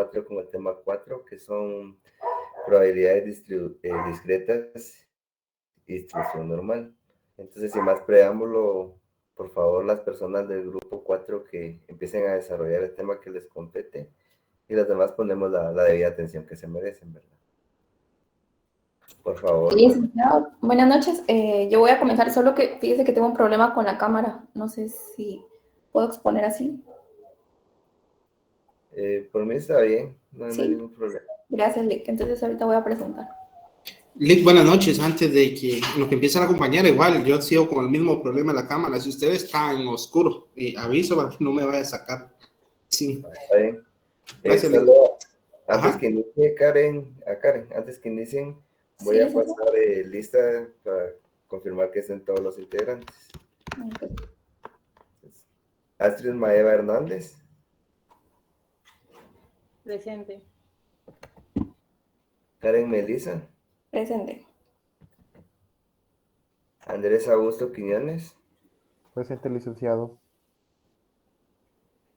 4 con el tema 4, que son probabilidades discretas y distribución normal. Entonces, sin más preámbulo, por favor, las personas del grupo 4 que empiecen a desarrollar el tema que les compete y los demás ponemos la debida atención que se merecen, ¿verdad? Por favor. Licenciado, buenas noches. Yo voy a comenzar, solo que fíjese que tengo un problema con la cámara. No sé si puedo exponer así. Por mí está bien, no hay Sí, ningún problema. gracias, Lick. Entonces ahorita voy a presentar. Lick, buenas noches. Antes de que lo que empiece la compañera, igual yo sigo con el mismo problema de la cámara. Si usted está en oscuro, aviso para que no me vaya a sacar. Sí. Está bien. Gracias, Lick. Solo antes Ajá. que inicie, antes que inicien, voy Sí, a pasar lista para confirmar que estén todos los integrantes. Okay. Astrid Maeva Hernández. Presente. Karen Melissa. Presente. Andrés Augusto Quiñones. Presente, licenciado.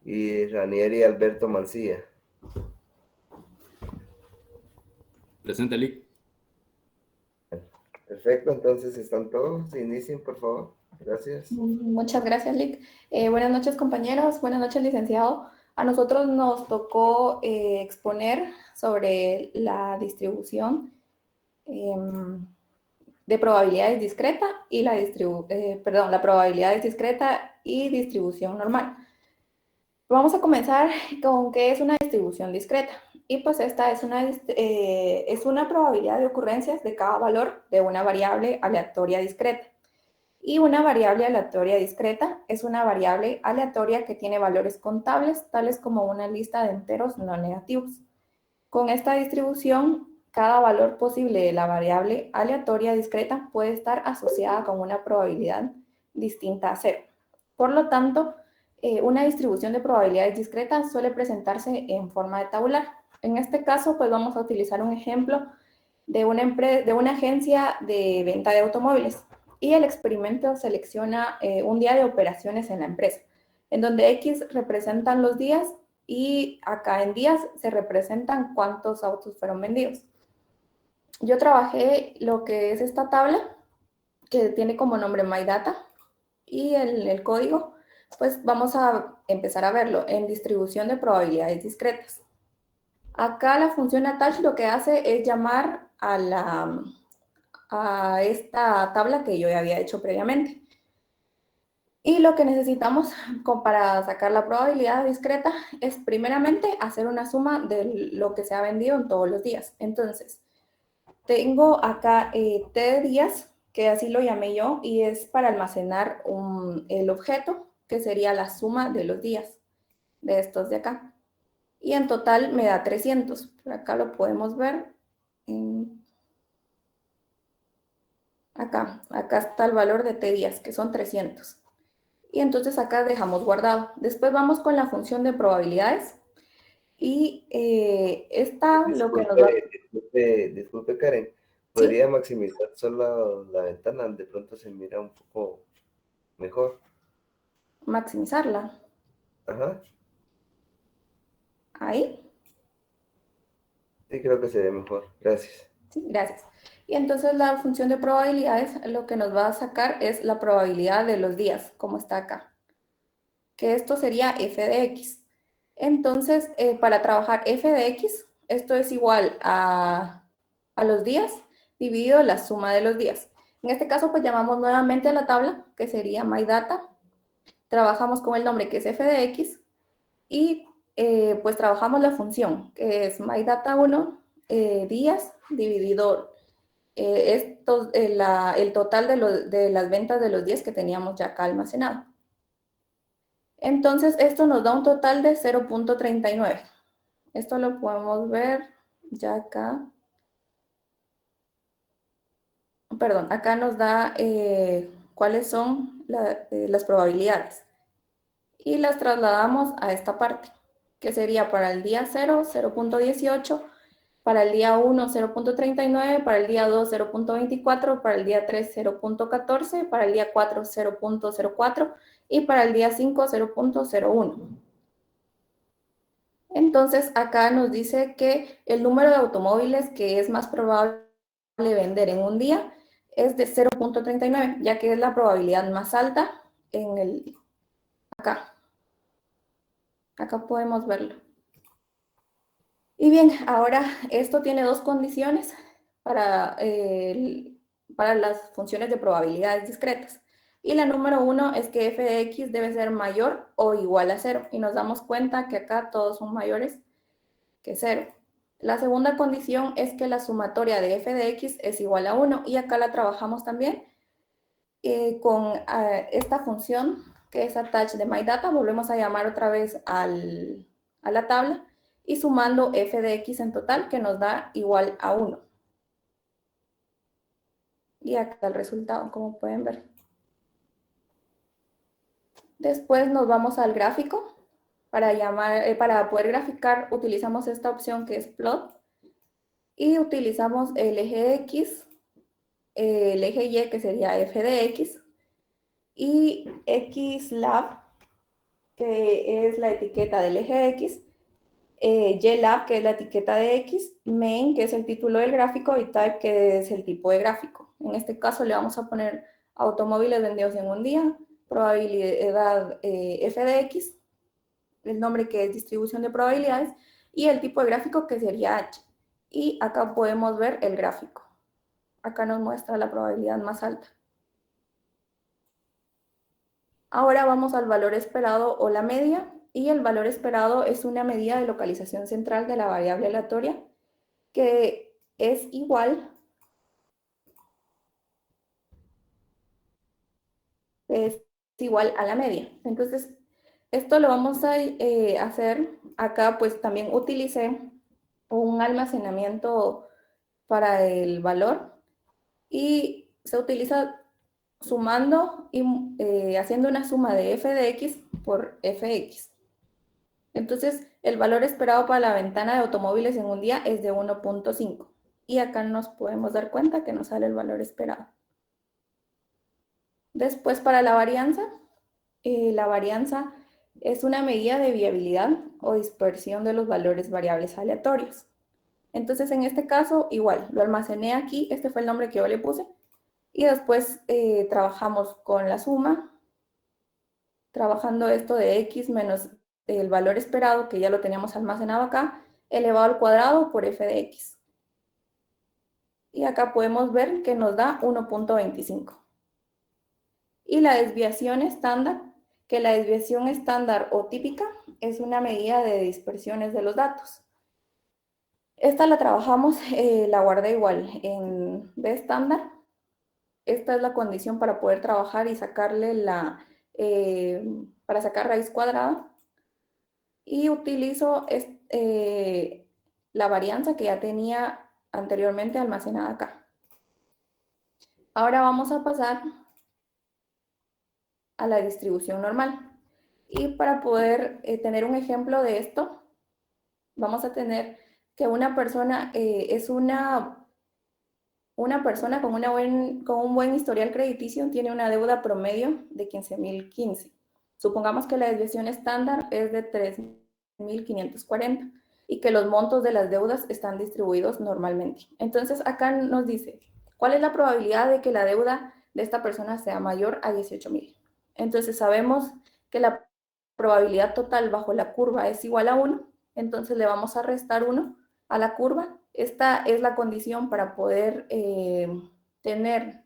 Y Ranieri Alberto Mancilla. Presente, Lick. Perfecto, entonces están todos. Inicien, por favor. Gracias. Muchas gracias, Lick. Buenas noches, compañeros. Buenas noches, licenciado. A nosotros nos tocó exponer sobre la distribución de probabilidades discreta y la probabilidad discreta y distribución normal. Vamos a comenzar con qué es una distribución discreta. Y pues esta es una probabilidad de ocurrencias de cada valor de una variable aleatoria discreta. Y una variable aleatoria discreta es una variable aleatoria que tiene valores contables, tales como una lista de enteros no negativos. Con esta distribución, cada valor posible de la variable aleatoria discreta puede estar asociada con una probabilidad distinta a 0. Por lo tanto, una distribución de probabilidades discretas suele presentarse en forma de tabular. En este caso, pues vamos a utilizar un ejemplo de una agencia de venta de automóviles. Y el experimento selecciona un día de operaciones en la empresa, en donde X representan los días y acá en días se representan cuántos autos fueron vendidos. Yo trabajé lo que es esta tabla, que tiene como nombre MyData, y el código, pues vamos a empezar a verlo en distribución de probabilidades discretas. Acá la función attach lo que hace es llamar a esta tabla que yo ya había hecho previamente. Y lo que necesitamos para sacar la probabilidad discreta es primeramente hacer una suma de lo que se ha vendido en todos los días. Entonces, tengo acá T de días, que así lo llamé yo, y es para almacenar el objeto, que sería la suma de los días de estos de acá. Y en total me da 300. Por acá lo podemos ver. Acá está el valor de T días, que son 300. Y entonces acá dejamos guardado. Después vamos con la función de probabilidades. Y lo que nos va... Disculpe, Karen. ¿Podría maximizar solo la ventana? De pronto se mira un poco mejor. Maximizarla. Ajá. Ahí. Sí, creo que se ve mejor. Gracias. Sí, gracias. Y entonces la función de probabilidades lo que nos va a sacar es la probabilidad de los días, como está acá. Que esto sería f de x. Entonces, para trabajar f de x, esto es igual a los días dividido la suma de los días. En este caso, pues llamamos nuevamente a la tabla, que sería MyData. Trabajamos con el nombre que es f de x y pues trabajamos la función, que es MyData1 días dividido el total de las ventas de los días que teníamos ya acá almacenado. Entonces, esto nos da un total de 0.39. Esto lo podemos ver ya acá. Perdón, acá nos da cuáles son las probabilidades. Y las trasladamos a esta parte, que sería para el día 0, 0.18, para el día 1, 0.39, para el día 2, 0.24, para el día 3, 0.14, para el día 4, 0.04 y para el día 5, 0.01. Entonces, acá nos dice que el número de automóviles que es más probable vender en un día es de 0.39, ya que es la probabilidad más alta acá. Acá podemos verlo. Y bien, ahora esto tiene dos condiciones para las funciones de probabilidades discretas. Y la número 1 es que f de x debe ser mayor o igual a 0. Y nos damos cuenta que acá todos son mayores que 0. La segunda condición es que la sumatoria de f de x es igual a 1. Y acá la trabajamos también con esta función que es attach de myData. Volvemos a llamar otra vez a la tabla y sumando f de x en total, que nos da igual a 1. Y acá el resultado, como pueden ver. Después nos vamos al gráfico. Para poder graficar, utilizamos esta opción que es plot. Y utilizamos el eje X, el eje Y, que sería f de x, y xlab, que es la etiqueta del eje X, ylab, que es la etiqueta de X, main, que es el título del gráfico, y type, que es el tipo de gráfico. En este caso le vamos a poner automóviles vendidos en un día, probabilidad f de x, el nombre que es distribución de probabilidades, y el tipo de gráfico que sería H. Y acá podemos ver el gráfico. Acá nos muestra la probabilidad más alta. Ahora vamos al valor esperado o la media, y el valor esperado es una medida de localización central de la variable aleatoria que es igual a la media. Entonces, esto lo vamos a hacer acá, pues también utilicé un almacenamiento para el valor y se utiliza sumando y haciendo una suma de f de x por fx. Entonces, el valor esperado para la ventana de automóviles en un día es de 1.5. Y acá nos podemos dar cuenta que nos sale el valor esperado. Después, para la varianza es una medida de viabilidad o dispersión de los valores variables aleatorios. Entonces, en este caso, igual, lo almacené aquí, este fue el nombre que yo le puse, y después trabajamos con la suma, trabajando esto de x menos el valor esperado, que ya lo teníamos almacenado acá, elevado al cuadrado por f de x. Y acá podemos ver que nos da 1.25. Y la desviación estándar, que la desviación estándar o típica es una medida de dispersiones de los datos. Esta la trabajamos, la guardé igual en B estándar. Esta es la condición para poder trabajar y sacarle para sacar raíz cuadrada. Y utilizo la varianza que ya tenía anteriormente almacenada acá. Ahora vamos a pasar a la distribución normal. Y para poder tener un ejemplo de esto, vamos a tener que una persona es una persona con un buen historial crediticio, tiene una deuda promedio de 15.015. Supongamos que la desviación estándar es de 3.540 y que los montos de las deudas están distribuidos normalmente. Entonces acá nos dice, ¿cuál es la probabilidad de que la deuda de esta persona sea mayor a 18.000? Entonces sabemos que la probabilidad total bajo la curva es igual a 1, entonces le vamos a restar 1 a la curva. Esta es la condición para poder tener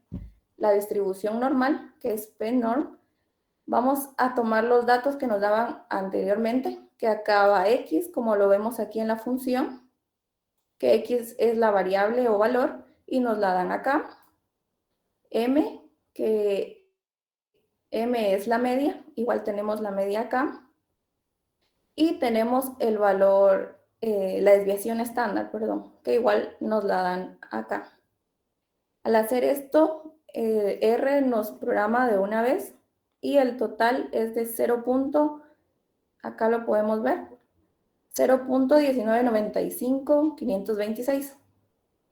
la distribución normal, que es P-norm. Vamos a tomar los datos que nos daban anteriormente, que acá va x, como lo vemos aquí en la función, que x es la variable o valor, y nos la dan acá. M, que M es la media, igual tenemos la media acá. Y tenemos el valor, la desviación estándar, perdón, que igual nos la dan acá. Al hacer esto, R nos programa de una vez y el total es de 0. Acá lo podemos ver, 0.1995526.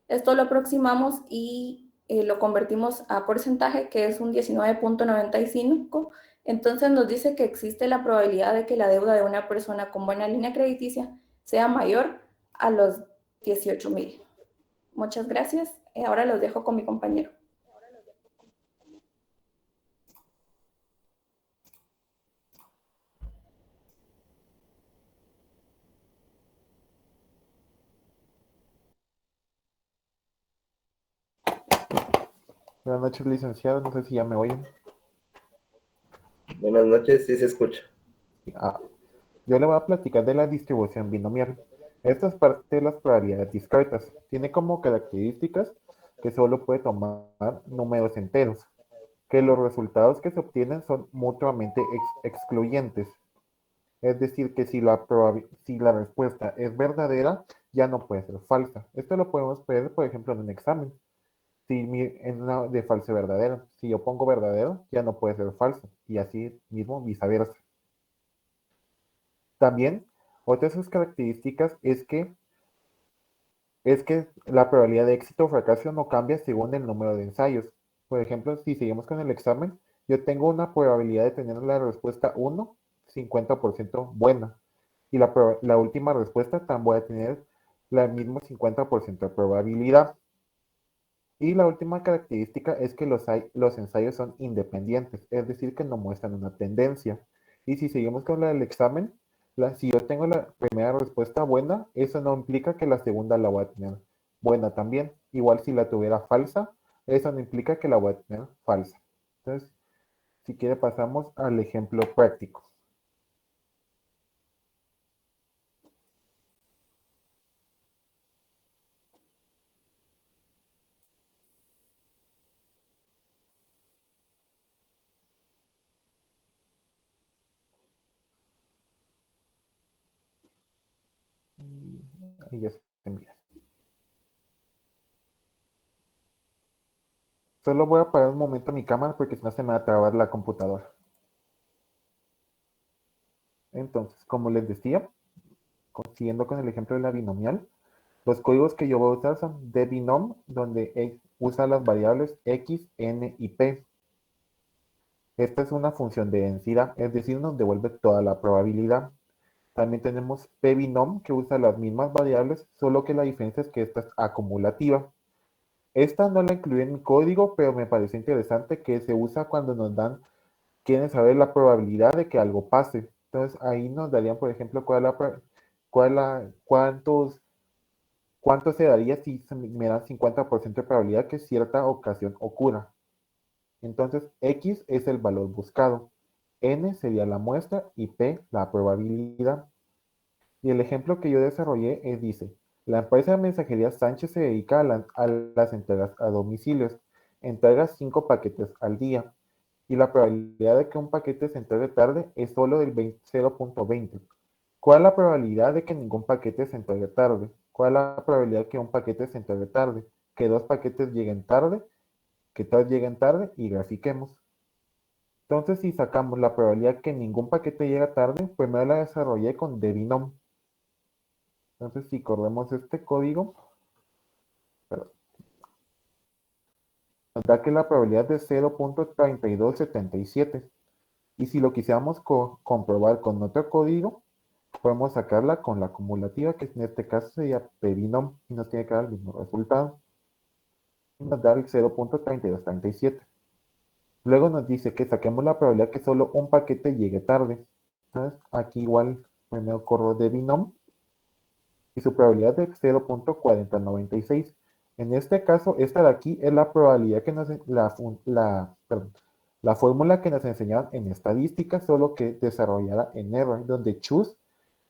Esto lo aproximamos y lo convertimos a porcentaje, que es un 19.95. Entonces nos dice que existe la probabilidad de que la deuda de una persona con buena línea crediticia sea mayor a los 18,000. Muchas gracias. Ahora los dejo con mi compañero. Buenas noches, licenciado. No sé si ya me oyen. Buenas noches, sí se escucha. Ah, yo le voy a platicar de la distribución binomial. Esta es parte de las probabilidades discretas. Tiene como características que solo puede tomar números enteros, que los resultados que se obtienen son mutuamente excluyentes. Es decir, que si la respuesta es verdadera, ya no puede ser falsa. Esto lo podemos ver, por ejemplo, en un examen. Si en una de falso y verdadero. Si yo pongo verdadero, ya no puede ser falso. Y así mismo viceversa. También, otra de sus características es que la probabilidad de éxito o fracaso no cambia según el número de ensayos. Por ejemplo, si seguimos con el examen, yo tengo una probabilidad de tener la respuesta 1, 50% buena. Y la última respuesta también voy a tener la misma 50% de probabilidad. Y la última característica es que los ensayos son independientes, es decir, que no muestran una tendencia. Y si seguimos con la del examen, si yo tengo la primera respuesta buena, eso no implica que la segunda la voy a tener buena también. Igual si la tuviera falsa, eso no implica que la voy a tener falsa. Entonces, si quiere pasamos al ejemplo práctico. Y ya se envía. Solo voy a parar un momento mi cámara porque si no se me va a trabar la computadora. Entonces, como les decía, siguiendo con el ejemplo de la binomial, los códigos que yo voy a usar son de binom, donde usa las variables x, n y p. Esta es una función de densidad, es decir, nos devuelve toda la probabilidad. También tenemos pbinom, que usa las mismas variables, solo que la diferencia es que esta es acumulativa. Esta no la incluí en mi código, pero me parece interesante que se usa cuando quieren saber la probabilidad de que algo pase. Entonces ahí nos darían, por ejemplo, cuánto se daría si me dan 50% de probabilidad que cierta ocasión ocurra. Entonces, X es el valor buscado, N sería la muestra y P la probabilidad. Y el ejemplo que yo desarrollé dice, la empresa de mensajería Sánchez se dedica a las entregas a domicilios, entrega 5 paquetes al día, y la probabilidad de que un paquete se entregue tarde es solo del 0.20. ¿Cuál es la probabilidad de que ningún paquete se entregue tarde? ¿Cuál es la probabilidad de que un paquete se entregue tarde? Que dos paquetes lleguen tarde, que tres lleguen tarde y grafiquemos. Entonces, si sacamos la probabilidad que ningún paquete llega tarde, primero la desarrollé con debinom. Entonces, si corremos este código, nos da que la probabilidad es de 0.3277. Y si lo quisiéramos comprobar con otro código, podemos sacarla con la acumulativa, que en este caso sería pbinom, y nos tiene que dar el mismo resultado. Y nos da el 0.3237. Luego nos dice que saquemos la probabilidad que solo un paquete llegue tarde. Entonces, aquí igual primero corro de binom y su probabilidad es 0.4096. En este caso, esta de aquí es la probabilidad que la fórmula que nos enseñaron en estadística, solo que desarrollada en R, donde choose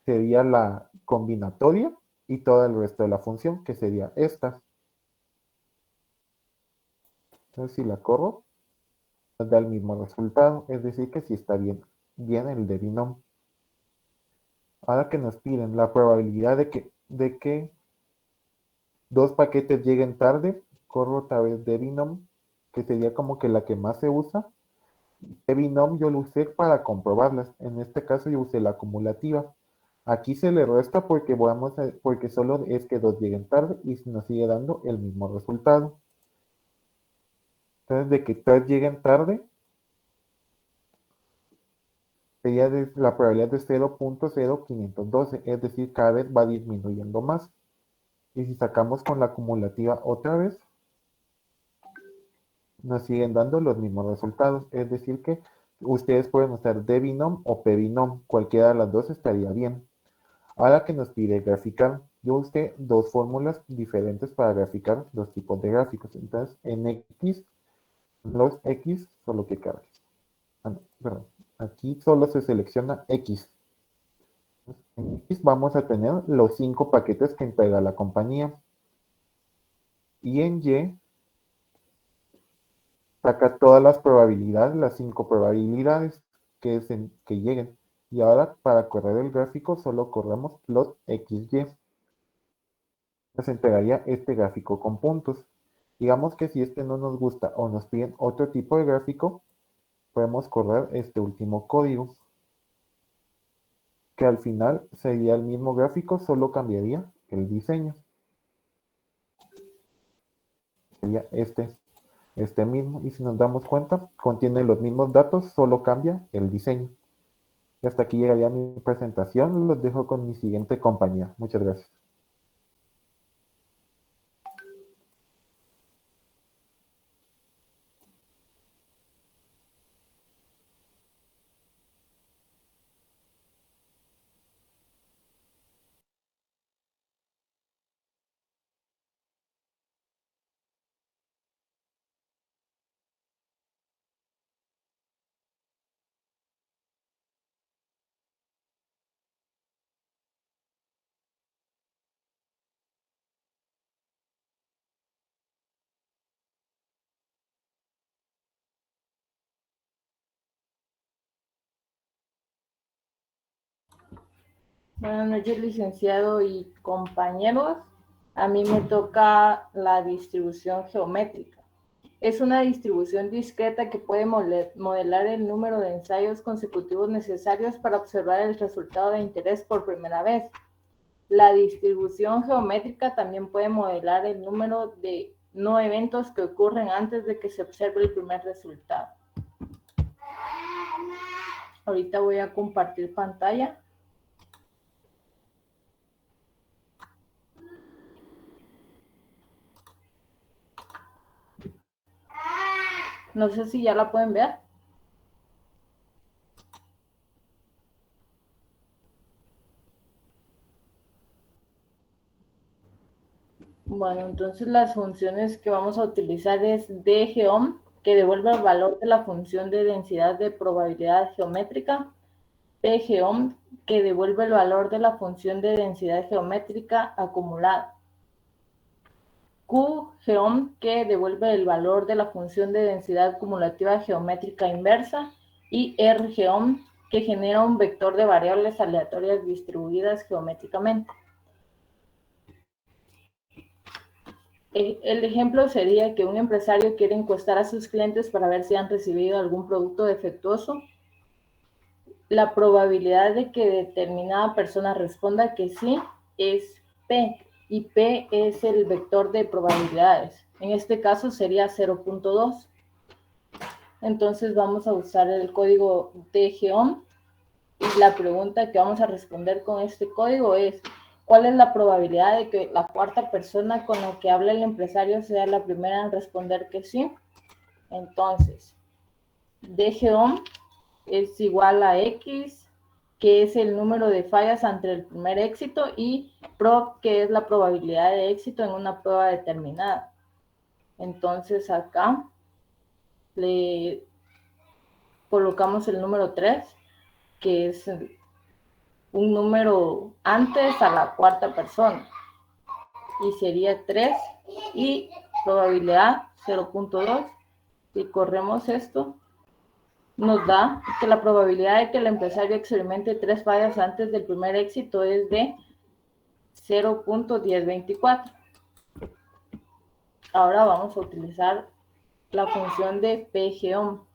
sería la combinatoria y todo el resto de la función, que sería esta. Entonces, si la corro, nos da el mismo resultado, es decir, que si está bien el de binom. Ahora que nos piden la probabilidad de que dos paquetes lleguen tarde, corro otra vez de binom, que sería como que la que más se usa. De binom yo lo usé para comprobarlas. En este caso yo usé la acumulativa. Aquí se le resta porque solo es que dos lleguen tarde y nos sigue dando el mismo resultado. Entonces, de que tres lleguen tarde, sería la probabilidad de 0.0512, es decir, cada vez va disminuyendo más. Y si sacamos con la acumulativa otra vez, nos siguen dando los mismos resultados, es decir que ustedes pueden usar dbinom o pbinom, cualquiera de las dos estaría bien. Ahora que nos pide graficar, yo usé dos fórmulas diferentes para graficar dos tipos de gráficos. Entonces, en X, los X solo que cargue. Perdón, aquí solo se selecciona X. En X vamos a tener los 5 paquetes que entrega la compañía. Y en Y saca todas las probabilidades, las 5 probabilidades que lleguen. Y ahora para correr el gráfico solo corremos plot XY. Nos entregaría este gráfico con puntos. Digamos que si este no nos gusta o nos piden otro tipo de gráfico, podemos correr este último código, que al final sería el mismo gráfico, solo cambiaría el diseño. Sería este mismo, y si nos damos cuenta, contiene los mismos datos, solo cambia el diseño. Y hasta aquí llegaría mi presentación. Los dejo con mi siguiente compañía. Muchas gracias. Buenas noches, licenciado y compañeros. A mí me toca la distribución geométrica. Es una distribución discreta que puede modelar el número de ensayos consecutivos necesarios para observar el resultado de interés por primera vez. La distribución geométrica también puede modelar el número de no eventos que ocurren antes de que se observe el primer resultado. Ahorita voy a compartir pantalla. No sé si ya la pueden ver. Bueno, entonces las funciones que vamos a utilizar es dgeom, que devuelve el valor de la función de densidad de probabilidad geométrica, pgeom, que devuelve el valor de la función de densidad geométrica acumulada, qgeom, que devuelve el valor de la función de densidad cumulativa geométrica inversa, y rgeom, que genera un vector de variables aleatorias distribuidas geométricamente. El ejemplo sería que un empresario quiere encuestar a sus clientes para ver si han recibido algún producto defectuoso. La probabilidad de que determinada persona responda que sí es P, y P es el vector de probabilidades. En este caso sería 0.2. Entonces vamos a usar el código dgeom, y la pregunta que vamos a responder con este código es: ¿cuál es la probabilidad de que la cuarta persona con la que habla el empresario sea la primera en responder que sí? Entonces, dgeom es igual a X, que es el número de fallas ante el primer éxito, y prob, que es la probabilidad de éxito en una prueba determinada. Entonces acá le colocamos el número 3, que es un número antes a la cuarta persona, y sería 3, y probabilidad 0.2. Si corremos esto, nos da que la probabilidad de que el empresario experimente 3 fallas antes del primer éxito es de 0.1024. Ahora vamos a utilizar la función de pgeom.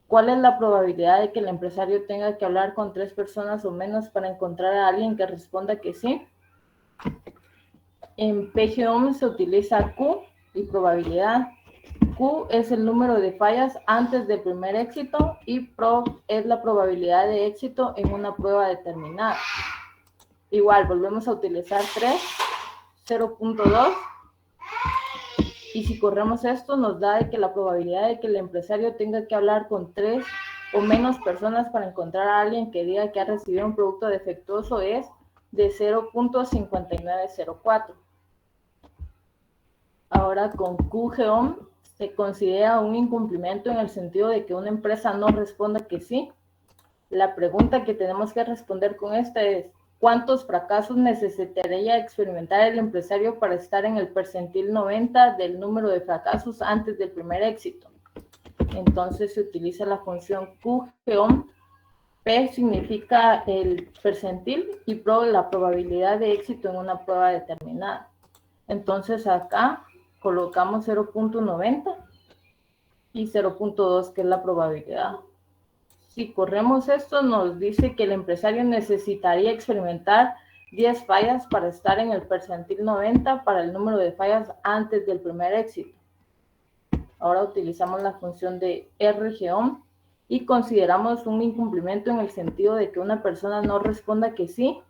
¿Cuál es la probabilidad de que el empresario tenga que hablar con 3 personas o menos para encontrar a alguien que responda que sí? En pgeom se utiliza Q y probabilidad. Q es el número de fallas antes del primer éxito y PROB es la probabilidad de éxito en una prueba determinada. Igual, volvemos a utilizar 3, 0.2, y si corremos esto nos da de que la probabilidad de que el empresario tenga que hablar con 3 o menos personas para encontrar a alguien que diga que ha recibido un producto defectuoso es de 0.5904. Ahora con QGOM se considera un incumplimiento en el sentido de que una empresa no responda que sí. La pregunta que tenemos que responder con esta es: ¿cuántos fracasos necesitaría experimentar el empresario para estar en el percentil 90 del número de fracasos antes del primer éxito? Entonces se utiliza la función QGOM. P significa el percentil y PROB la probabilidad de éxito en una prueba determinada. Entonces acá colocamos 0.90 y 0.2, que es la probabilidad. Si corremos esto, nos dice que el empresario necesitaría experimentar 10 fallas para estar en el percentil 90 para el número de fallas antes del primer éxito. Ahora utilizamos la función de RGOM y consideramos un incumplimiento en el sentido de que una persona no responda que sí.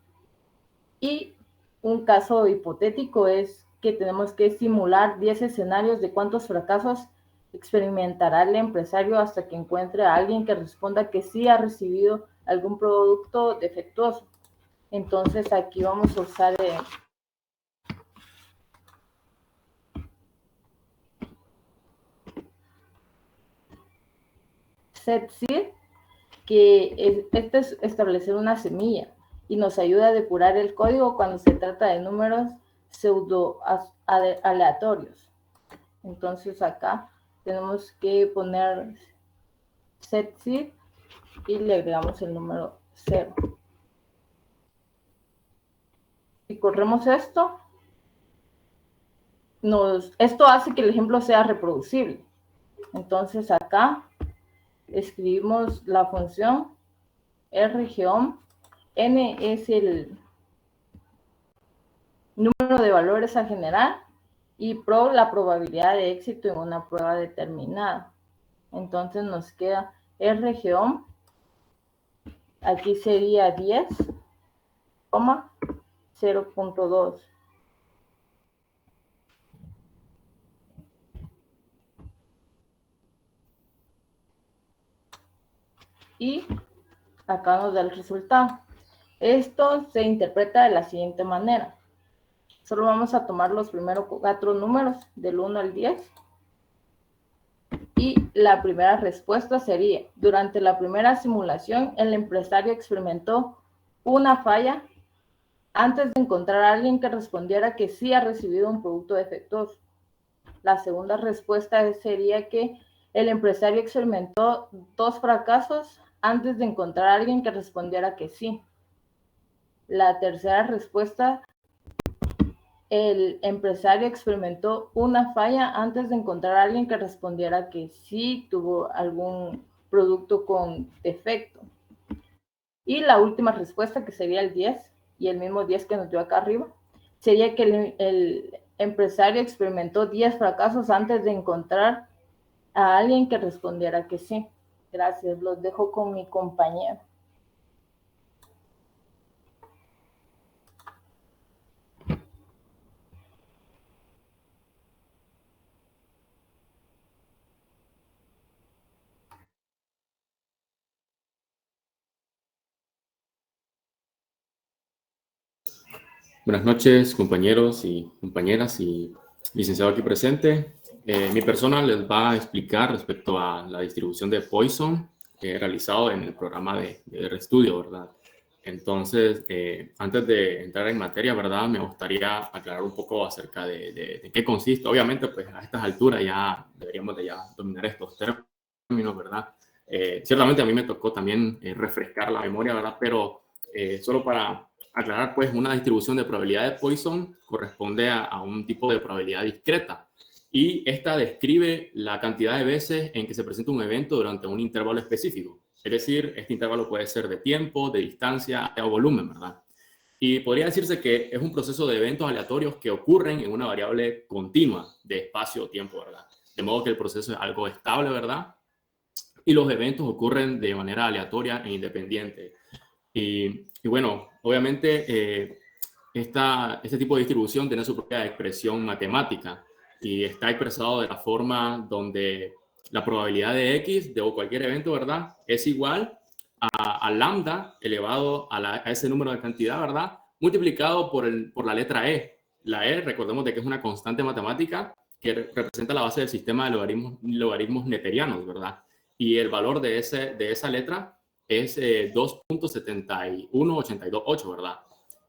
Y un caso hipotético es que tenemos que simular 10 escenarios de cuántos fracasos experimentará el empresario hasta que encuentre a alguien que responda que sí ha recibido algún producto defectuoso. Entonces aquí vamos a usar setSeed, que este es establecer una semilla y nos ayuda a depurar el código cuando se trata de números pseudo aleatorios. Entonces acá tenemos que poner setSeed y le agregamos el número 0. Si corremos esto, esto hace que el ejemplo sea reproducible. Entonces acá escribimos la función RGOM. N es el número de valores a generar y PROB la probabilidad de éxito en una prueba determinada. Entonces nos queda RGOM, aquí sería 10, 0.2. Y acá nos da el resultado. Esto se interpreta de la siguiente manera. Solo vamos a tomar los primeros 4 números, del 1 al 10. Y la primera respuesta sería: durante la primera simulación, el empresario experimentó una falla antes de encontrar a alguien que respondiera que sí ha recibido un producto defectuoso. La segunda respuesta sería que el empresario experimentó 2 fracasos antes de encontrar a alguien que respondiera que sí. La tercera respuesta: el empresario experimentó una falla antes de encontrar a alguien que respondiera que sí tuvo algún producto con defecto. Y la última respuesta, que sería el 10, y el mismo 10 que nos dio acá arriba, sería que el empresario experimentó 10 fracasos antes de encontrar a alguien que respondiera que sí. Gracias, los dejo con mi compañero. Buenas noches, compañeros y compañeras y licenciado aquí presente. Mi persona les va a explicar respecto a la distribución de Poisson realizado en el programa de RStudio, ¿verdad? Entonces, antes de entrar en materia, ¿verdad? Me gustaría aclarar un poco acerca de qué consiste. Obviamente, pues a estas alturas ya deberíamos de ya dominar estos términos, ¿verdad? Ciertamente a mí me tocó también refrescar la memoria, ¿verdad? Pero solo para aclarar, pues una distribución de probabilidad de Poisson corresponde a un tipo de probabilidad discreta y esta describe la cantidad de veces en que se presenta un evento durante un intervalo específico. Es decir, este intervalo puede ser de tiempo, de distancia o volumen, ¿verdad? Y podría decirse que es un proceso de eventos aleatorios que ocurren en una variable continua de espacio o tiempo, ¿verdad? de modo que el proceso es algo estable, ¿verdad? Y los eventos ocurren de manera aleatoria e independiente. Y bueno, obviamente este tipo de distribución tiene su propia expresión matemática y está expresado de la forma donde la probabilidad de X de cualquier evento, ¿verdad?, es igual a lambda elevado a ese número de cantidad, ¿verdad?, multiplicado por la letra E. La E, recordemos de que es una constante matemática que representa la base del sistema de logaritmos neperianos, ¿verdad? Y el valor de esa letra es 2.71828, ¿verdad?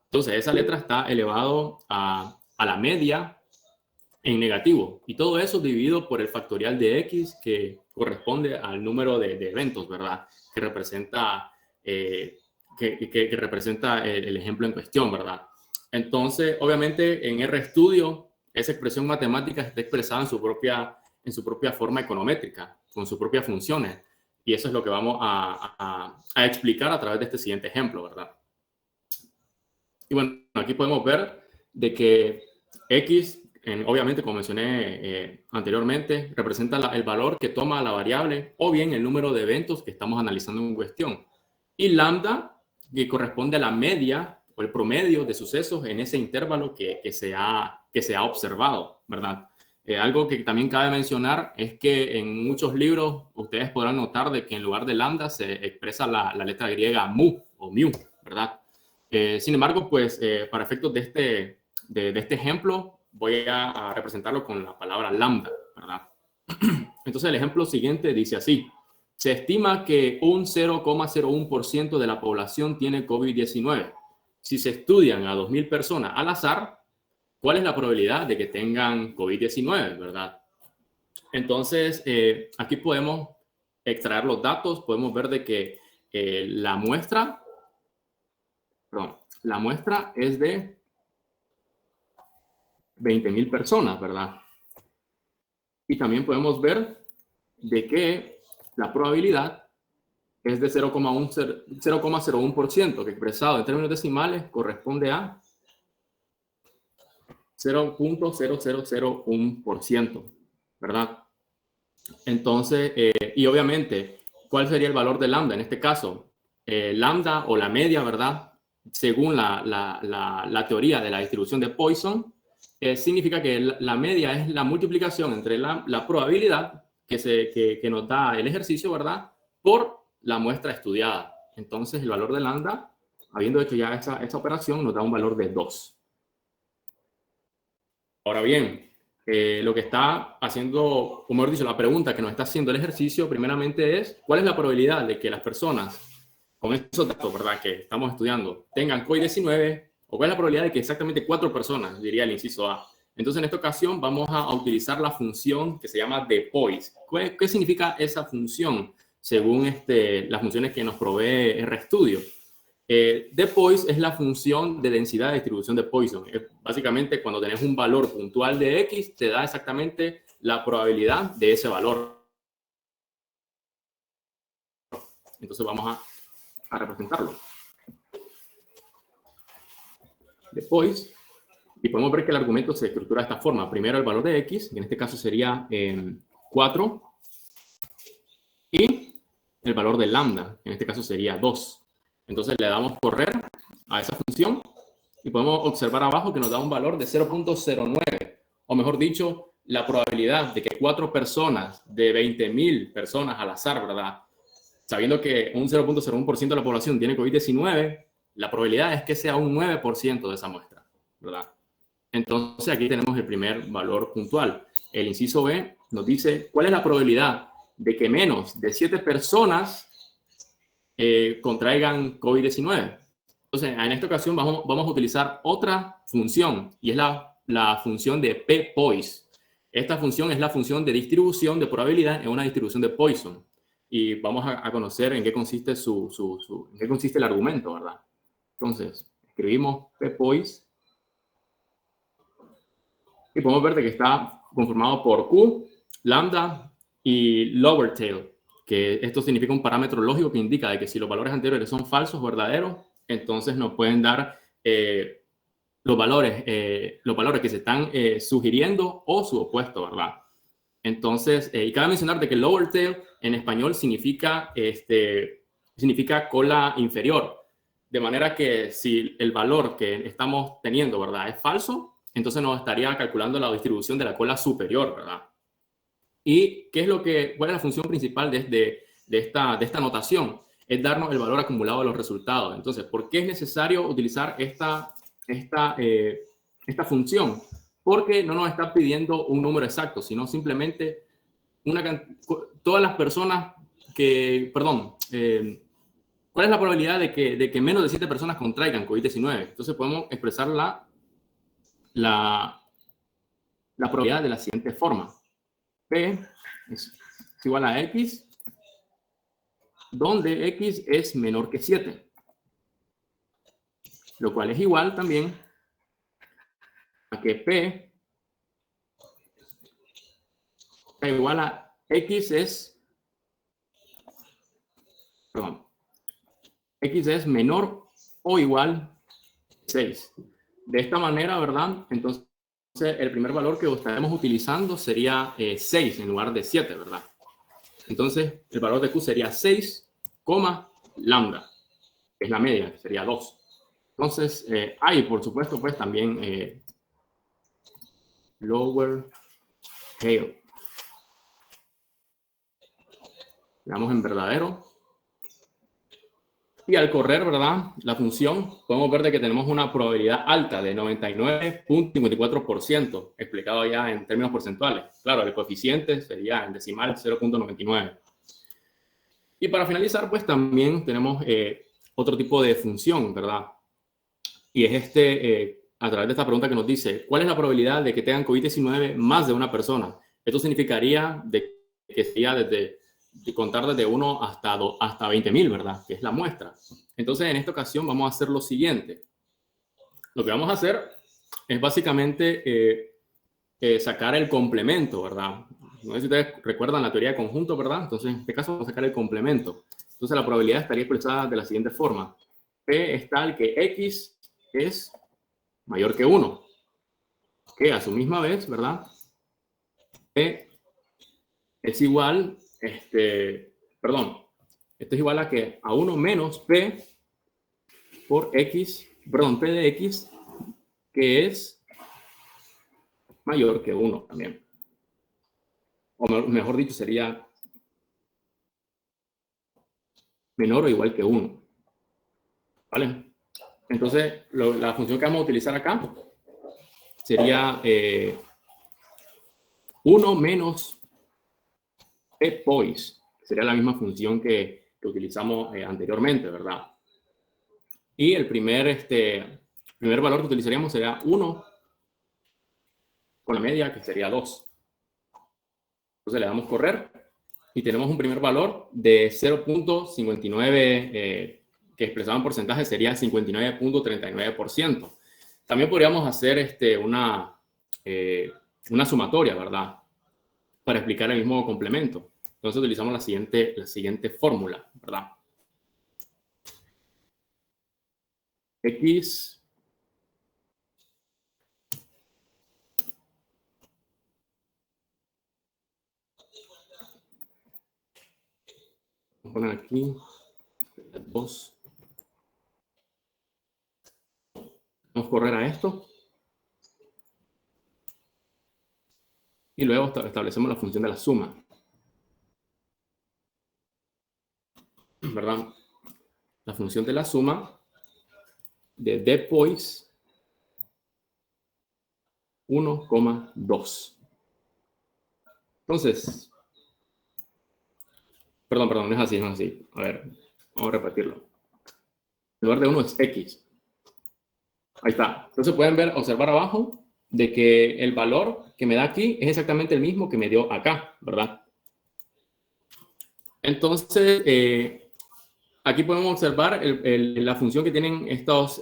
Entonces, esa letra está elevado a la media en negativo. Y todo eso dividido por el factorial de X, que corresponde al número de eventos, ¿verdad? Que representa, que representa el ejemplo en cuestión, ¿verdad? Entonces, obviamente, en RStudio, esa expresión matemática está expresada en su propia forma econométrica, con sus propias funciones. Y eso es lo que vamos a explicar a través de este siguiente ejemplo, ¿verdad? Y bueno, aquí podemos ver de que X, obviamente, como mencioné anteriormente, representa el valor que toma la variable o bien el número de eventos que estamos analizando en cuestión. Y lambda, que corresponde a la media o el promedio de sucesos en ese intervalo que se ha observado, ¿verdad? Algo que también cabe mencionar es que en muchos libros ustedes podrán notar de que en lugar de lambda se expresa la letra griega mu o mu, ¿verdad? Sin embargo, pues para efectos de este ejemplo voy a representarlo con la palabra lambda, ¿verdad? Entonces el ejemplo siguiente dice así: se estima que un 0,01% de la población tiene COVID-19. Si se estudian a 2.000 personas al azar, ¿cuál es la probabilidad de que tengan COVID-19, verdad? Entonces, aquí podemos extraer los datos, podemos ver de que la muestra es de 20.000 personas, ¿verdad? Y también podemos ver de que la probabilidad es de 0,01%, que expresado en términos decimales corresponde a 0.0001%, ¿verdad? Entonces, y obviamente, ¿cuál sería el valor de lambda? En este caso, lambda o la media, ¿verdad? Según la teoría de la distribución de Poisson, significa que la media es la multiplicación entre la probabilidad que nos da el ejercicio, ¿verdad?, por la muestra estudiada. Entonces, el valor de lambda, habiendo hecho ya esa operación, nos da un valor de 2. Ahora bien, lo que está haciendo, o mejor dicho, la pregunta que nos está haciendo el ejercicio, primeramente es, ¿cuál es la probabilidad de que las personas con esos datos, ¿verdad?, que estamos estudiando, tengan COVID-19, o cuál es la probabilidad de que exactamente 4 personas, diría el inciso A? Entonces, en esta ocasión vamos a utilizar la función que se llama dePoise. ¿Qué significa esa función según las funciones que nos provee RStudio? dePoise es la función de densidad de distribución de Poisson. Básicamente, cuando tenés un valor puntual de X, te da exactamente la probabilidad de ese valor. Entonces vamos a representarlo. dePoise, y podemos ver que el argumento se estructura de esta forma. Primero el valor de X, que en este caso sería 4, y el valor de lambda, que en este caso sería 2. Entonces le damos correr a esa función y podemos observar abajo que nos da un valor de 0.09, o mejor dicho, la probabilidad de que 4 personas de 20.000 personas al azar, ¿verdad?, sabiendo que un 0.01% de la población tiene COVID-19, la probabilidad es que sea un 9% de esa muestra, ¿verdad? Entonces aquí tenemos el primer valor puntual. El inciso B nos dice cuál es la probabilidad de que menos de 7 personas contraigan COVID-19. Entonces, en esta ocasión vamos a utilizar otra función, y es la función de pPoise. Esta función es la función de distribución de probabilidad en una distribución de Poisson. Y vamos a conocer en qué consiste en qué consiste el argumento, ¿verdad? Entonces, escribimos pPoise y podemos ver que está conformado por Q, lambda y lower tail, que esto significa un parámetro lógico que indica de que si los valores anteriores son falsos o verdaderos, entonces nos pueden dar los valores que se están sugiriendo o su opuesto, ¿verdad? Entonces, y cabe mencionar de que lower tail en español significa cola inferior. De manera que si el valor que estamos teniendo, ¿verdad?, es falso, entonces nos estaría calculando la distribución de la cola superior, ¿verdad? ¿Y cuál es la función principal de esta notación? Es darnos el valor acumulado de los resultados. Entonces, ¿por qué es necesario utilizar esta función? Porque no nos está pidiendo un número exacto, sino simplemente todas las personas ¿cuál es la probabilidad de que menos de 7 personas contraigan COVID-19? Entonces podemos expresar la probabilidad de la siguiente forma. P es igual a X, donde X es menor que 7. Lo cual es igual también a que P igual a X es menor o igual a 6. De esta manera, ¿verdad? Entonces, el primer valor que estaremos utilizando sería 6 en lugar de 7, ¿verdad? Entonces, el valor de Q sería 6, lambda, que es la media, que sería 2. Entonces, hay, por supuesto, pues también lower tail. Le damos en verdadero. Y al correr, ¿verdad?, la función, podemos ver de que tenemos una probabilidad alta de 99.54%, explicado ya en términos porcentuales. Claro, el coeficiente sería en decimal 0.99. Y para finalizar, pues también tenemos otro tipo de función, ¿verdad? Y es a través de esta pregunta que nos dice, ¿cuál es la probabilidad de que tengan COVID-19 más de una persona? Esto significaría que sería de contar desde 1 hasta 20.000, ¿verdad? Que es la muestra. Entonces, en esta ocasión vamos a hacer lo siguiente. Lo que vamos a hacer es básicamente sacar el complemento, ¿verdad? No sé si ustedes recuerdan la teoría de conjunto, ¿verdad? Entonces, en este caso vamos a sacar el complemento. Entonces, la probabilidad estaría expresada de la siguiente forma. P es tal que X es mayor que 1. Que a su misma vez, ¿verdad? P es igual... esto es igual a que a 1 menos P por X, P de X, que es mayor que 1 también. O mejor dicho, sería menor o igual que 1. ¿Vale? Entonces, la función que vamos a utilizar acá sería 1 menos P-Poise. Sería la misma función que utilizamos anteriormente, ¿verdad? Y el primer valor que utilizaríamos sería 1 con la media, que sería 2. Entonces le damos correr y tenemos un primer valor de 0.59, que expresado en porcentaje sería 59.39%. También podríamos hacer una sumatoria, ¿verdad?, para explicar el mismo complemento. Entonces utilizamos la siguiente fórmula, ¿verdad? X vamos a poner aquí 2. Vamos a correr a esto. Y luego establecemos la función de la suma, ¿verdad? La función de la suma de D-Poise 1,2. Entonces, perdón, no es así. A ver, vamos a repetirlo. En lugar de 1 es X. Ahí está. Entonces pueden observar abajo de que el valor que me da aquí es exactamente el mismo que me dio acá, ¿verdad? Entonces, aquí podemos observar la función que tienen estos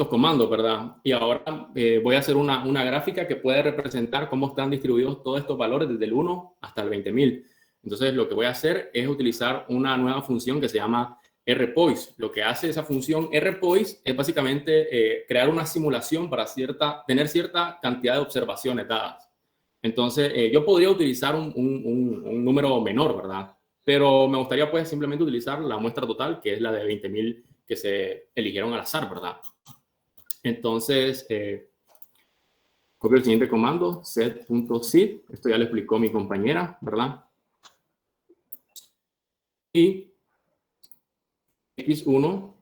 comandos, ¿verdad? Y ahora voy a hacer una gráfica que puede representar cómo están distribuidos todos estos valores desde el 1 hasta el 20.000. Entonces, lo que voy a hacer es utilizar una nueva función que se llama rPoise. Lo que hace esa función rPoise es básicamente crear una simulación para tener cierta cantidad de observaciones dadas. Entonces, yo podría utilizar un número menor, ¿verdad? Pero me gustaría pues simplemente utilizar la muestra total, que es la de 20,000 que se eligieron al azar, ¿verdad? Entonces, copio el siguiente comando, set.seed. Esto ya le explicó mi compañera, ¿verdad? Y X1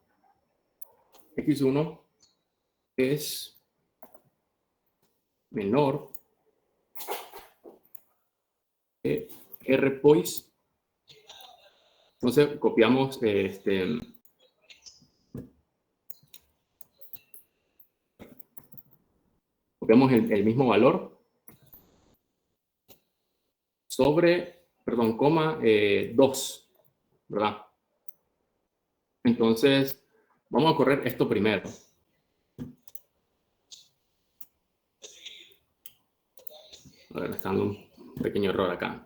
es menor que rpoise. Entonces, copiamos copiamos el mismo valor sobre, perdón, coma 2, ¿verdad? Entonces, vamos a correr esto primero. A ver, está dando un pequeño error acá.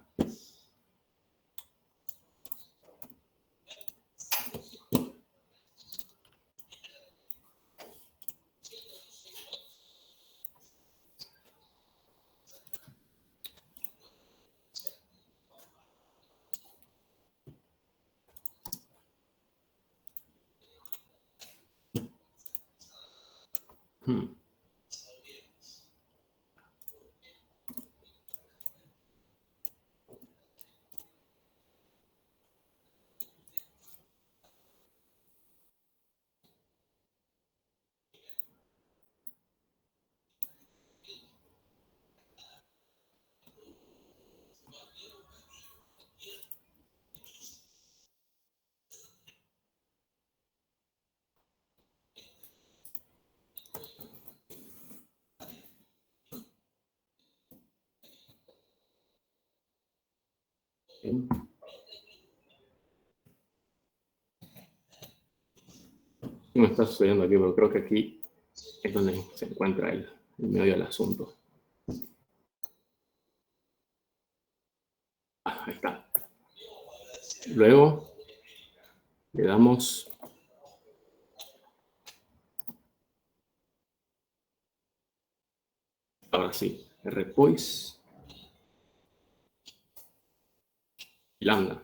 ¿Qué me está sucediendo aquí? Pero creo que aquí es donde se encuentra el medio del asunto. Ahí está. Luego le damos ahora sí, rpoise y lambda.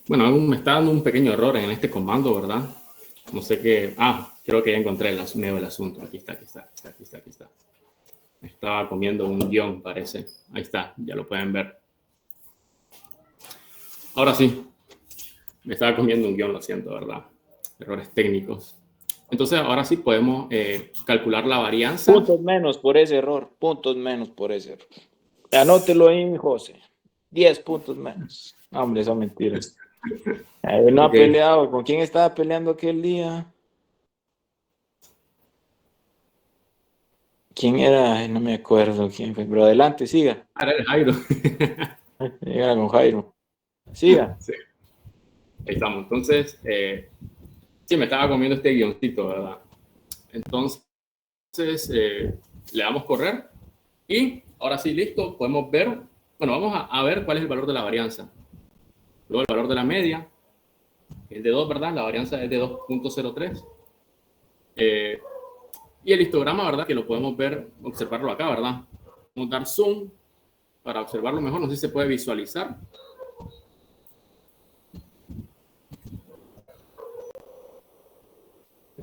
Bueno, me está dando un pequeño error en este comando, ¿verdad? No sé qué. Creo que ya encontré el medio del asunto. Aquí está. Me estaba comiendo un guión, parece. Ahí está, ya lo pueden ver. Ahora sí, me estaba comiendo un guión, lo siento, ¿verdad? Errores técnicos. Entonces, ahora sí podemos calcular la varianza. Puntos menos por ese error. Anótelo ahí, José. 10 puntos menos. Hombre, son mentiras. No ha peleado. ¿Con quién estaba peleando aquel día? ¿Quién era? Ay, no me acuerdo quién fue. Pero adelante, siga. Era el Jairo. Era con Jairo. Siga. Sí. Ahí estamos. Entonces, sí, me estaba comiendo este guioncito, ¿verdad? Entonces, le damos correr y ahora sí, listo, podemos ver, bueno, vamos a ver cuál es el valor de la varianza. Luego el valor de la media, es de 2, ¿verdad? La varianza es de 2.03. Y el histograma, ¿verdad? Que lo podemos ver, observarlo acá, ¿verdad? Vamos a dar zoom para observarlo mejor, no sé si se puede visualizar.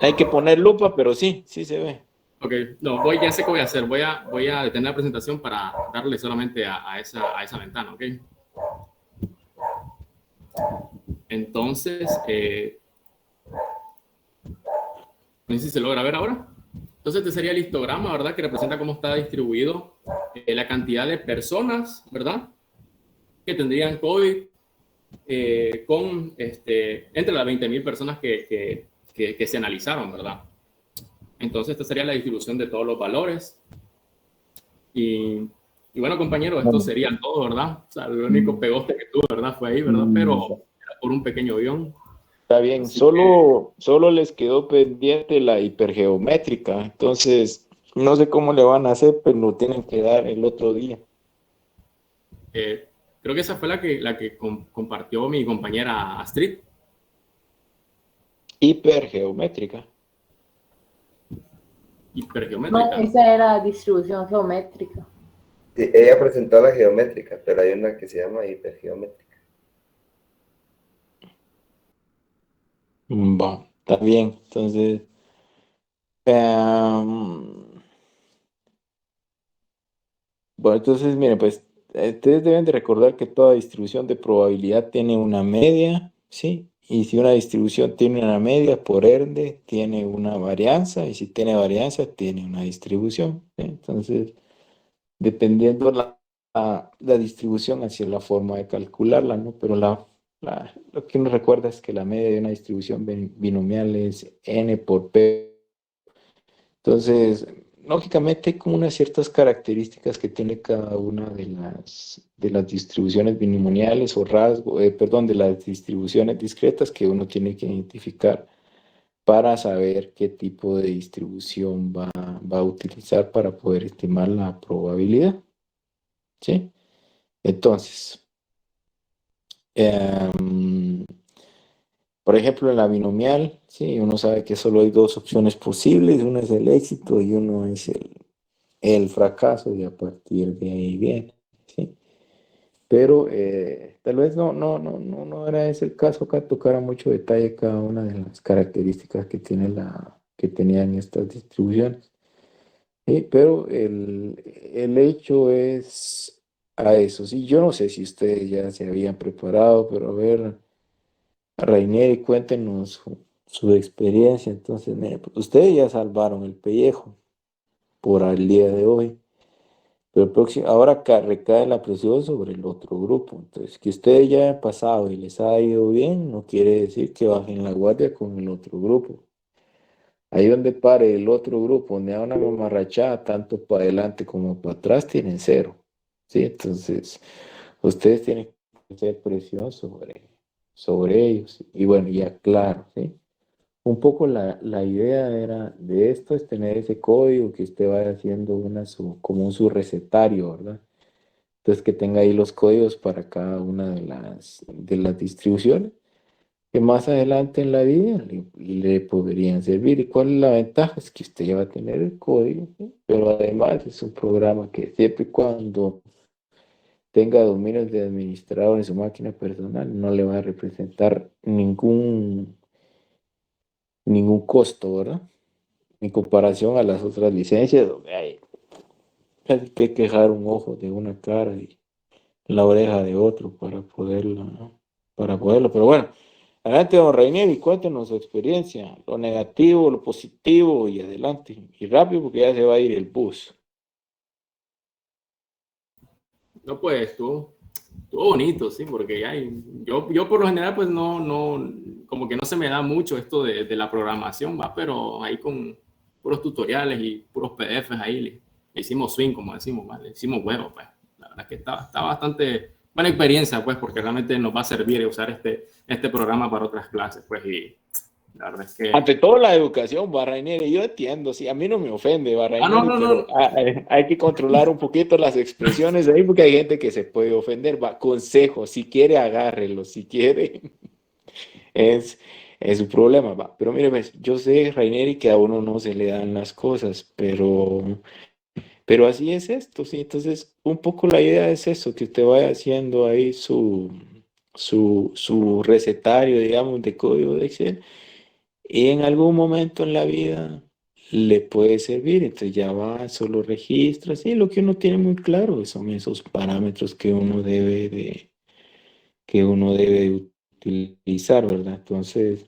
Hay que poner lupa, pero sí se ve. Ok, no, ya sé qué voy a hacer. Voy a detener la presentación para darle solamente a esa ventana, ¿ok? Entonces, no sé si se logra ver ahora. Entonces, este sería el histograma, ¿verdad? Que representa cómo está distribuido la cantidad de personas, ¿verdad? Que tendrían COVID entre las 20,000 personas que se analizaron, ¿verdad? Entonces, esta sería la distribución de todos los valores. Y bueno, compañeros, esto sería todo, ¿verdad? O sea, el único pegoste que tuve, ¿verdad? Fue ahí, ¿verdad? Pero era por un pequeño guión. Está bien, Así solo les quedó pendiente la hipergeométrica, entonces no sé cómo le van a hacer, pero lo tienen que dar el otro día. Creo que esa fue la que compartió mi compañera Astrid. Hipergeométrica. No, Hipergeométrica. esa era distribución geométrica. sí, ella presentó la geométrica, pero hay una que se llama hipergeométrica. Va, está bien. Entonces, bueno, entonces, miren, pues ustedes deben de recordar que toda distribución de probabilidad tiene una media, ¿sí? Y si una distribución tiene una media, por ende, tiene una varianza, y si tiene varianza, tiene una distribución, ¿sí? Entonces, dependiendo la distribución, hacia la forma de calcularla, ¿no? Pero lo que uno recuerda es que la media de una distribución binomial es n por p. Entonces, lógicamente hay como unas ciertas características que tiene cada una de las distribuciones binomiales o perdón, de las distribuciones discretas que uno tiene que identificar para saber qué tipo de distribución va a utilizar para poder estimar la probabilidad, ¿sí? Entonces, em, por ejemplo, en la binomial, ¿sí? Uno sabe que solo hay dos opciones posibles, uno es el éxito y uno es el fracaso, y a partir de ahí viene, ¿sí? Pero tal vez no era ese el caso acá, tocar a mucho detalle cada una de las características que tenían estas distribuciones. Sí, pero el hecho es a eso. Sí, yo no sé si ustedes ya se habían preparado, pero a ver, Rainieri, cuéntenos su experiencia. Entonces, mire, pues, ustedes ya salvaron el pellejo por el día de hoy, pero ahora recae la presión sobre el otro grupo. Entonces, que ustedes ya han pasado y les ha ido bien, no quiere decir que bajen la guardia con el otro grupo. Ahí donde pare el otro grupo, donde hay una mamarrachada, tanto para adelante como para atrás, tienen cero, ¿sí? Entonces, ustedes tienen que hacer presión sobre ellos. Y bueno, ya claro, ¿sí? Un poco la idea era de esto es tener ese código que usted vaya haciendo como su recetario, ¿verdad? Entonces, que tenga ahí los códigos para cada una de las distribuciones que más adelante en la vida le podrían servir. ¿Y cuál es la ventaja? Es que usted ya va a tener el código, ¿sí? Pero además es un programa que siempre y cuando tenga dominios de administrador en su máquina personal, no le va a representar ningún costo, ¿verdad? En comparación a las otras licencias, donde hay casi que quejar un ojo de una cara y la oreja de otro para poderlo. Pero bueno. Adelante, don Rainier, y cuéntenos su experiencia, lo negativo, lo positivo, y adelante. Y rápido, porque ya se va a ir el bus. No, pues estuvo bonito, sí, porque yo por lo general pues como que no se me da mucho esto de la programación, va, pero ahí con puros tutoriales y puros PDFs ahí le hicimos swing, como decimos, ¿va? Le hicimos huevo, pues. La verdad es que está bastante buena experiencia, pues, porque realmente nos va a servir usar este programa para otras clases, pues, y la verdad es que... Ante todo, la educación, Barraineri, yo entiendo, sí, a mí no me ofende, Barraineri, pero hay que controlar un poquito las expresiones ahí, porque hay gente que se puede ofender. Va, consejo, si quiere, agárrelo, si quiere, es, es su problema, va. Pero mire, pues, yo sé, Raineri, que a uno no se le dan las cosas, pero así es esto, sí. Entonces, un poco la idea es eso, que usted vaya haciendo ahí su recetario, digamos, de código de Excel, y en algún momento en la vida le puede servir. Entonces ya va, solo registra, sí, lo que uno tiene muy claro son esos parámetros que uno debe utilizar, ¿verdad? Entonces,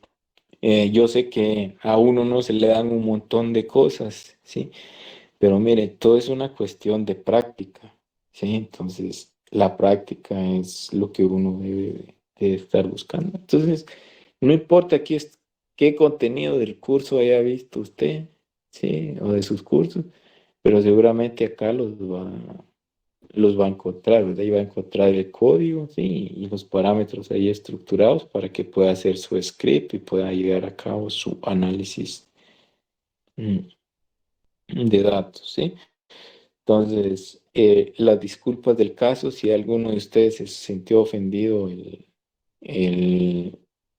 yo sé que a uno no se le dan un montón de cosas, ¿sí? Pero mire, todo es una cuestión de práctica, ¿sí? Entonces, la práctica es lo que uno debe de estar buscando. Entonces, no importa qué contenido del curso haya visto usted, ¿sí? O de sus cursos, pero seguramente acá los va a encontrar, ¿verdad? Y va a encontrar el código, sí, y los parámetros ahí estructurados para que pueda hacer su script y pueda llevar a cabo su análisis mm, de datos, ¿sí? Entonces, las disculpas del caso, si alguno de ustedes se sintió ofendido el,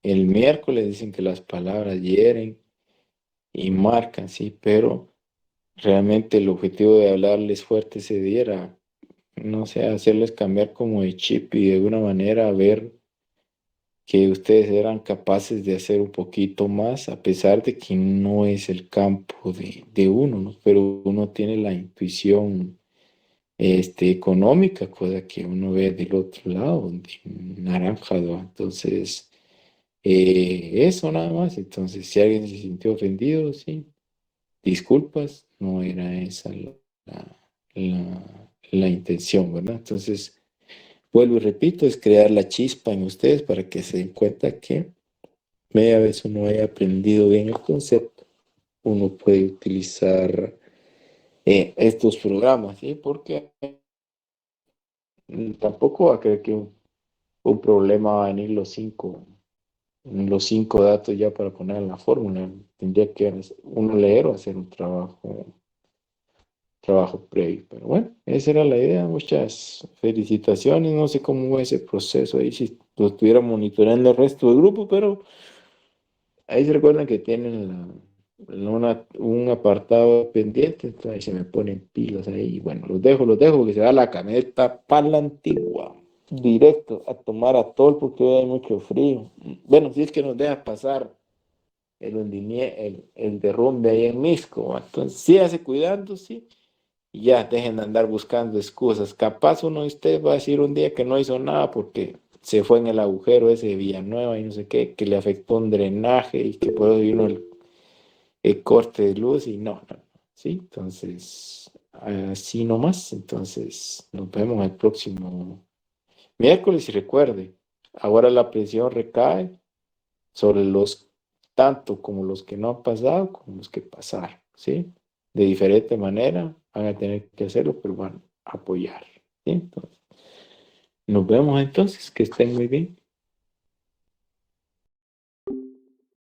el miércoles, dicen que las palabras hieren y marcan, ¿sí? Pero realmente el objetivo de hablarles fuerte ese día era, no sé, hacerles cambiar como de chip y de alguna manera ver que ustedes eran capaces de hacer un poquito más, a pesar de que no es el campo de uno, ¿no? Pero uno tiene la intuición económica, cosa que uno ve del otro lado, de naranja, ¿no? Entonces, eso nada más. Entonces, si alguien se sintió ofendido, sí, disculpas, no era esa la intención, ¿verdad? Entonces, vuelvo y repito, es crear la chispa en ustedes para que se den cuenta que media vez uno haya aprendido bien el concepto, uno puede utilizar estos programas, ¿sí? Porque tampoco va a creer que un problema va a venir los cinco datos ya para poner en la fórmula. Tendría que uno leer o hacer un trabajo previo. Pero bueno, esa era la idea. Muchas felicitaciones. No sé cómo va ese proceso ahí, si lo estuviera monitoreando el resto del grupo, pero ahí se recuerdan que tienen un apartado pendiente, entonces ahí se me ponen pilas ahí. Bueno, los dejo porque se va la camioneta para la antigua. Directo a tomar atol porque hoy hay mucho frío. Bueno, si es que nos deja pasar el derrumbe ahí en Misco, ¿va? Entonces síganse cuidando, sí. Y ya, dejen de andar buscando excusas. Capaz uno de ustedes va a decir un día que no hizo nada porque se fue en el agujero ese de Villanueva y no sé qué, que le afectó un drenaje y que por eso vino el corte de luz y no. ¿Sí? Entonces, así nomás. Entonces, nos vemos el próximo miércoles y recuerde, ahora la presión recae sobre los, tanto como los que no han pasado, como los que pasaron, ¿sí? De diferente manera van a tener que hacerlo, pero van a apoyar, ¿sí? Entonces, nos vemos entonces, que estén muy bien.